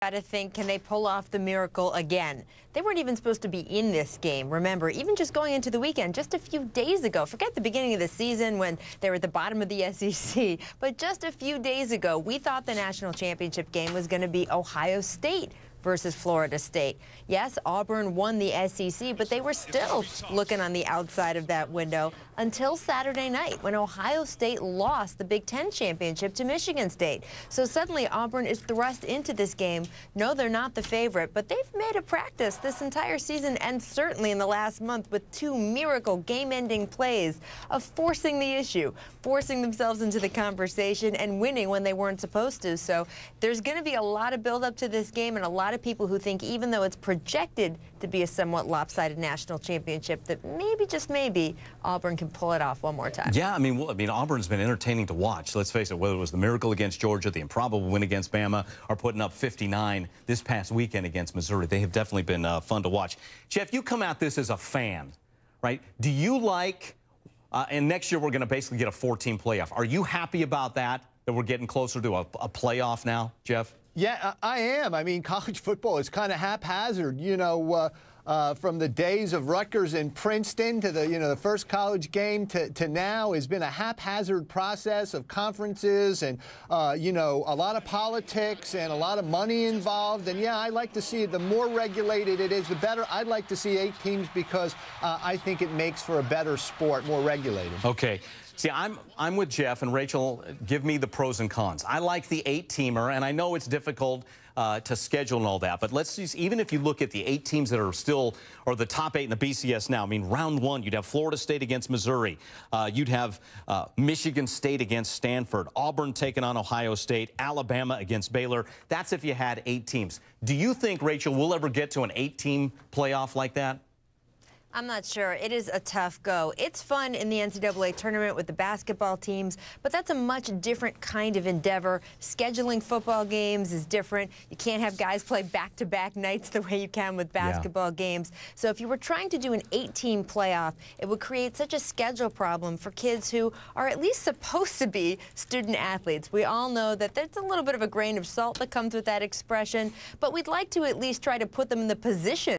Got to think, can they pull off the miracle again? They weren't even supposed to be in this game. Remember, even just going into the weekend, just a few days ago, forget the beginning of the season when they were at the bottom of the SEC, but just a few days ago, we thought the national championship game was going to be Ohio State versus Florida State. Yes, Auburn won the SEC, but they were still looking on the outside of that window until Saturday night when Ohio State lost the Big Ten championship to Michigan State. So suddenly Auburn is thrust into this game. No, they're not the favorite, but they've made a practice this entire season and certainly in the last month with two miracle game-ending plays of forcing the issue, forcing themselves into the conversation and winning when they weren't supposed to. So there's going to be a lot of build-up to this game and a lot of people who think even though it's projected to be a somewhat lopsided national championship that maybe, just maybe, Auburn can pull it off one more time. Yeah, I mean, Auburn's been entertaining to watch. Let's face it, whether it was the miracle against Georgia, the improbable win against Bama, or putting up 59 this past weekend against Missouri, they have definitely been fun to watch. Jeff, you come at this as a fan, right? Do you like, and next year we're going to basically get a 4-team playoff. Are you happy about that we're getting closer to a playoff now, Jeff? Yeah, I am. I mean, college football is kind of haphazard, you know, from the days of Rutgers and Princeton to the, the first college game to now has been a haphazard process of conferences and, a lot of politics and a lot of money involved. And, yeah, I like to see it. The more regulated it is, the better. I'd like to see 8 teams because I think it makes for a better sport, more regulated. Okay. See, I'm with Jeff, and Rachel, give me the pros and cons. I like the 8-teamer, and I know it's difficult to schedule and all that, but let's just, even if you look at the 8 teams that are still, or the top 8 in the BCS now, I mean, round 1, you'd have Florida State against Missouri. You'd have Michigan State against Stanford, Auburn taking on Ohio State, Alabama against Baylor. That's if you had 8 teams. Do you think, Rachel, we'll ever get to an 8-team playoff like that? I'm not sure. It is a tough go. It's fun in the NCAA tournament with the basketball teams, but that's a much different kind of endeavor. Scheduling football games is different. You can't have guys play back-to-back nights the way you can with basketball games. So if you were trying to do an 8-team playoff, it would create such a schedule problem for kids who are at least supposed to be student athletes. We all know that there's a little bit of a grain of salt that comes with that expression, but we'd like to at least try to put them in the position